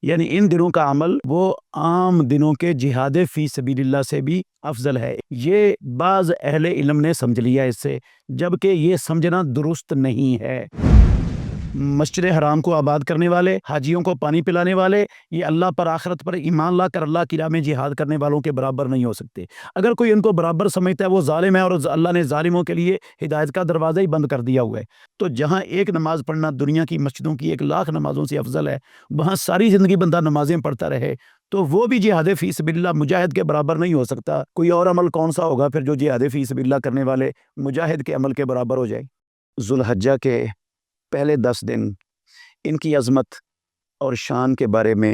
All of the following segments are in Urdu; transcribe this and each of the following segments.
یعنی ان دنوں کا عمل وہ عام دنوں کے جہاد فی سبیل اللہ سے بھی افضل ہے۔ یہ بعض اہل علم نے سمجھ لیا اس سے، جبکہ یہ سمجھنا درست نہیں ہے۔ مسجد حرام کو آباد کرنے والے، حاجیوں کو پانی پلانے والے، یہ اللہ پر آخرت پر ایمان لا کر اللہ کی راہ میں جہاد کرنے والوں کے برابر نہیں ہو سکتے۔ اگر کوئی ان کو برابر سمجھتا ہے وہ ظالم ہے، اور اللہ نے ظالموں کے لیے ہدایت کا دروازہ ہی بند کر دیا ہوا ہے۔ تو جہاں ایک نماز پڑھنا دنیا کی مسجدوں کی 1,00,000 نمازوں سے افضل ہے، وہاں ساری زندگی بندہ نمازیں پڑھتا رہے تو وہ بھی جہاد فی سبیل اللہ مجاہد کے برابر نہیں ہو سکتا۔ کوئی اور عمل کون سا ہوگا پھر جو جہاد فی سبیل اللہ کرنے والے مجاہد کے عمل کے برابر ہو جائے؟ ذوالحجہ کے پہلے 10 دن ان کی عظمت اور شان کے بارے میں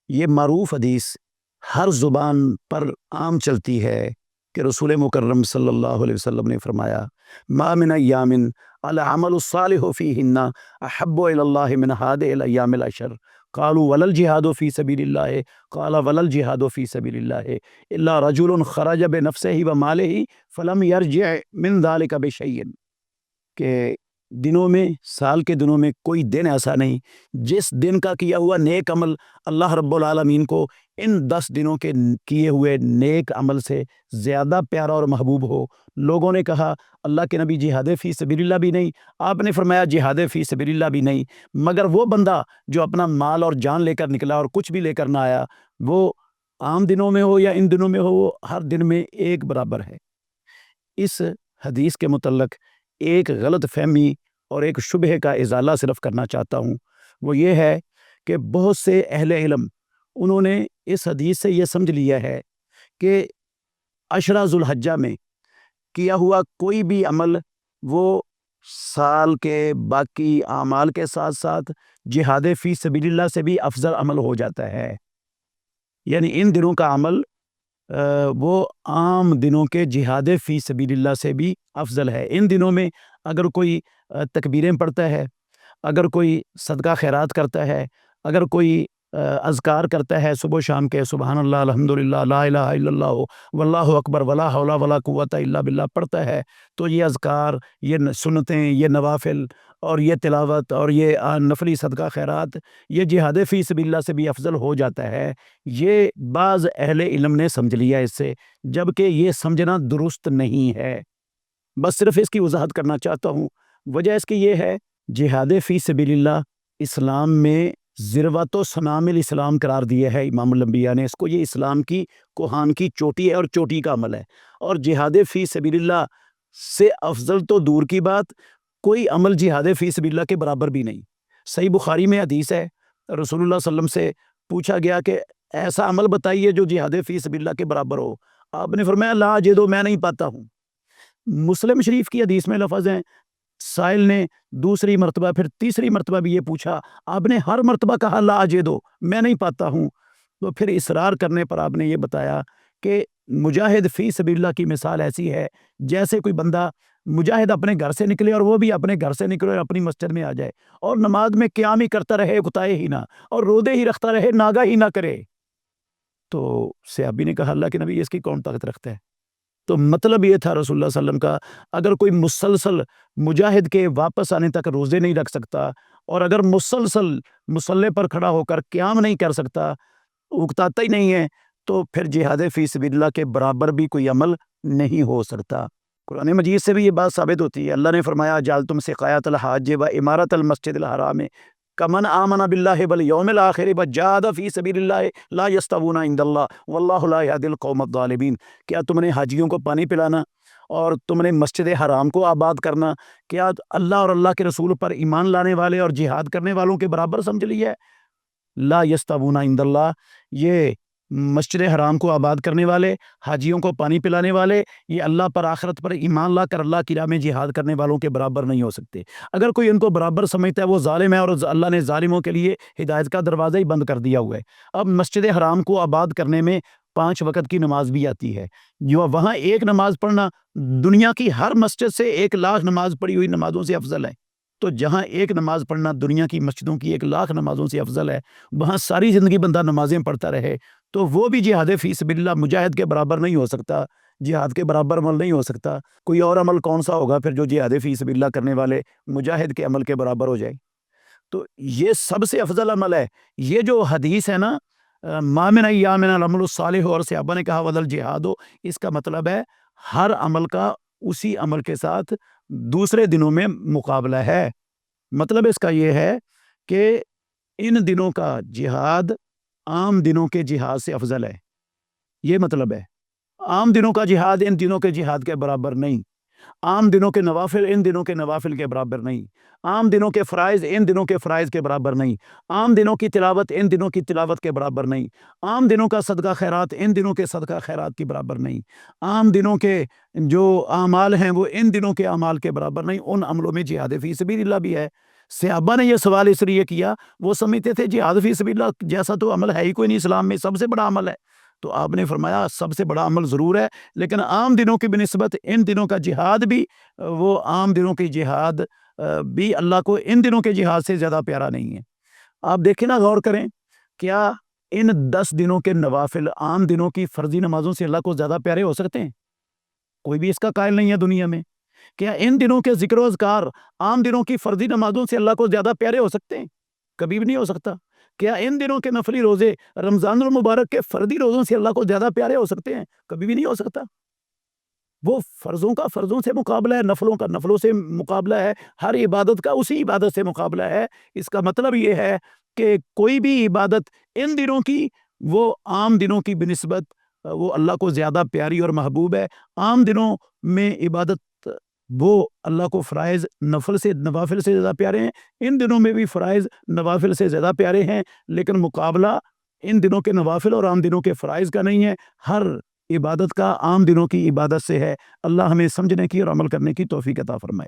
یہ معروف حدیث ہر زبان پر عام چلتی ہے کہ رسول مکرم صلی اللہ علیہ وسلم نے فرمایا، ما من ایام العمل الصالح فیہن احب الی اللہ من هذه الایام العشر قالوا ولا الجہاد فی سبیل اللہ قال ولا الجہاد فی سبیل اللہ الا رجل خرج بنفسہ ومالہ فلم یرجع من ذلک بشیء، کہ دنوں میں، سال کے دنوں میں کوئی دن ایسا نہیں جس دن کا کیا ہوا نیک عمل اللہ رب العالمین کو ان 10 دنوں کے کیے ہوئے نیک عمل سے زیادہ پیارا اور محبوب ہو۔ لوگوں نے کہا اللہ کے نبی جہاد فی سبیل اللہ بھی نہیں؟ آپ نے فرمایا جہاد فی سبیل اللہ بھی نہیں، مگر وہ بندہ جو اپنا مال اور جان لے کر نکلا اور کچھ بھی لے کر نہ آیا، وہ عام دنوں میں ہو یا ان دنوں میں ہو، وہ ہر دن میں ایک برابر ہے۔ اس حدیث کے متعلق ایک غلط فہمی اور ایک شبہ کا ازالہ صرف کرنا چاہتا ہوں، وہ یہ ہے کہ بہت سے اہل علم انہوں نے اس حدیث سے یہ سمجھ لیا ہے کہ عشرہ ذوالحجہ میں کیا ہوا کوئی بھی عمل وہ سال کے باقی اعمال کے ساتھ ساتھ جہاد فی سبیل اللہ سے بھی افضل عمل ہو جاتا ہے۔ یعنی ان دنوں کا عمل وہ عام دنوں کے جہاد فی سبیل اللہ سے بھی افضل ہے۔ ان دنوں میں اگر کوئی تکبیریں پڑھتا ہے، اگر کوئی صدقہ خیرات کرتا ہے، اگر کوئی اذکار کرتا ہے صبح و شام کے، سبحان اللہ، الحمدللہ، لا الہ الا اللہ، واللہ اکبر، ولا حول ولا قوت الا باللہ پڑھتا ہے، تو یہ اذکار، یہ سنتیں، یہ نوافل اور یہ تلاوت اور یہ نفلی صدقہ خیرات، یہ جہاد فی سبیل اللہ سے بھی افضل ہو جاتا ہے۔ یہ بعض اہل علم نے سمجھ لیا اس سے، جبکہ یہ سمجھنا درست نہیں ہے۔ بس صرف اس کی وضاحت کرنا چاہتا ہوں۔ وجہ اس کی یہ ہے، جہاد فی سبیل اللہ اسلام میں ذروۃ و سنام الاسلام قرار دیا ہے امام الانبیاء نے اس کو۔ یہ اسلام کی کوہان کی چوٹی ہے اور چوٹی کا عمل ہے، اور جہاد فی سبیل اللہ سے افضل تو دور کی بات، کوئی عمل جہاد فی سبیل اللہ کے برابر بھی نہیں۔ صحیح بخاری میں حدیث ہے، رسول اللہ صلی اللہ علیہ وسلم سے پوچھا گیا کہ ایسا عمل بتائیے جو جہاد فی سبیل اللہ کے برابر ہو۔ آپ نے فرمایا لا اجدو، میں نہیں پاتا ہوں۔ مسلم شریف کی حدیث میں لفظ ہیں، سائل نے دوسری مرتبہ پھر تیسری مرتبہ بھی یہ پوچھا، آپ نے ہر مرتبہ کہا لا اجدو، میں نہیں پاتا ہوں۔ تو پھر اصرار کرنے پر آپ نے یہ بتایا کہ مجاہد فی سبیل اللہ کی مثال ایسی ہے جیسے کوئی بندہ مجاہد اپنے گھر سے نکلے اور وہ بھی اپنے گھر سے نکلے اور اپنی مسجد میں آ جائے اور نماز میں قیام ہی کرتا رہے، اکتائے ہی نہ، اور رودے ہی رکھتا رہے، ناگا ہی نہ کرے۔ تو صحابی نے کہا اللہ کے نبی اس کی کون طاقت رکھتا ہے؟ تو مطلب یہ تھا رسول اللہ صلی اللہ علیہ وسلم کا، اگر کوئی مسلسل مجاہد کے واپس آنے تک روزے نہیں رکھ سکتا، اور اگر مسلسل مصلے پر کھڑا ہو کر قیام نہیں کر سکتا، اکتاتا ہی نہیں ہے، تو پھر جہاد فی سبیل اللہ کے برابر بھی کوئی عمل نہیں ہو سکتا۔ قرآن مجید سے بھی یہ بات ثابت ہوتی ہے۔ اللہ نے فرمایا جعلتم سقایۃ الحاج و امارۃ المسجد الحرام کمن آمن باللہ والیوم الآخر وجاہد فی سبیل اللہ لا یستوون عند اللہ واللہ لا یہدی القوم الظالمین۔ کیا تم نے حاجیوں کو پانی پلانا اور تم نے مسجد حرام کو آباد کرنا، کیا اللہ اور اللہ کے رسول پر ایمان لانے والے اور جہاد کرنے والوں کے برابر سمجھ لیا ہے؟ لا یستوون عند اللہ، یہ مسجد حرام کو آباد کرنے والے، حاجیوں کو پانی پلانے والے، یہ اللہ پر آخرت پر ایمان لا کر اللہ کی راہ میں جہاد کرنے والوں کے برابر نہیں ہو سکتے۔ اگر کوئی ان کو برابر سمجھتا ہے وہ ظالم ہے، اور اللہ نے ظالموں کے لیے ہدایت کا دروازہ ہی بند کر دیا ہوا ہے۔ اب مسجد حرام کو آباد کرنے میں 5 وقت کی نماز بھی آتی ہے، جو وہاں ایک نماز پڑھنا دنیا کی ہر مسجد سے 1,00,000 نماز پڑھی ہوئی نمازوں سے افضل ہے۔ تو جہاں ایک نماز پڑھنا دنیا کی مسجدوں کی 1,00,000 نمازوں سے افضل ہے، وہاں ساری زندگی بندہ نمازیں پڑھتا رہے تو وہ بھی جہاد فی سبیل اللہ مجاہد کے برابر نہیں ہو سکتا، جہاد کے برابر عمل نہیں ہو سکتا۔ کوئی اور عمل کون سا ہوگا پھر جو جہاد فی سبیل اللہ کرنے والے مجاہد کے عمل کے برابر ہو جائے؟ تو یہ سب سے افضل عمل ہے۔ یہ جو حدیث ہے نا ما من ایام العمل الصالح، اور صحابہ نے کہا ودل جہاد ہو، اس کا مطلب ہے ہر عمل کا اسی عمل کے ساتھ دوسرے دنوں میں مقابلہ ہے۔ مطلب اس کا یہ ہے کہ ان دنوں کا جہاد عام دنوں کے جہاد سے افضل ہے، یہ مطلب ہے۔ عام دنوں کا جہاد ان دنوں کے جہاد کے برابر نہیں، عام دنوں کے نوافل ان دنوں کے نوافل کے برابر نہیں، عام دنوں کے فرائض ان دنوں کے فرائض کے برابر نہیں، عام دنوں کی تلاوت ان دنوں کی تلاوت کے برابر نہیں، عام دنوں کا صدقہ خیرات ان دنوں کے صدقہ خیرات کی برابر نہیں، عام دنوں کے جو اعمال ہیں وہ ان دنوں کے اعمال کے برابر نہیں۔ ان عملوں میں جہاد فی سبیل اللہ بھی ہے۔ صحابہ نے یہ سوال اس لیے کیا، وہ سمجھتے تھے جہاد فی سبیل اللہ جیسا تو عمل ہے ہی کوئی نہیں، اسلام میں سب سے بڑا عمل ہے۔ تو آپ نے فرمایا سب سے بڑا عمل ضرور ہے، لیکن عام دنوں کی بنسبت ان دنوں کا جہاد بھی، وہ عام دنوں کی جہاد بھی اللہ کو ان دنوں کے جہاد سے زیادہ پیارا نہیں ہے۔ آپ دیکھیں نا، غور کریں، کیا ان 10 دنوں کے نوافل عام دنوں کی فرضی نمازوں سے اللہ کو زیادہ پیارے ہو سکتے ہیں؟ کوئی بھی اس کا قائل نہیں ہے دنیا میں۔ کیا ان دنوں کے ذکر و اذکار عام دنوں کی فرضی نمازوں سے اللہ کو زیادہ پیارے ہو سکتے ہیں؟ کبھی بھی نہیں ہو سکتا۔ کیا ان دنوں کے نفلی روزے رمضان المبارک کے فردی روزوں سے اللہ کو زیادہ پیارے ہو سکتے ہیں؟ کبھی بھی نہیں ہو سکتا۔ وہ فرضوں کا فرضوں سے مقابلہ ہے، نفلوں کا نفلوں سے مقابلہ ہے، ہر عبادت کا اسی عبادت سے مقابلہ ہے۔ اس کا مطلب یہ ہے کہ کوئی بھی عبادت ان دنوں کی وہ عام دنوں کی بنسبت وہ اللہ کو زیادہ پیاری اور محبوب ہے۔ عام دنوں میں عبادت وہ اللہ کو فرائض نفل سے نوافل سے زیادہ پیارے ہیں، ان دنوں میں بھی فرائض نوافل سے زیادہ پیارے ہیں، لیکن مقابلہ ان دنوں کے نوافل اور عام دنوں کے فرائض کا نہیں ہے، ہر عبادت کا عام دنوں کی عبادت سے ہے۔ اللہ ہمیں سمجھنے کی اور عمل کرنے کی توفیق عطا فرمائے۔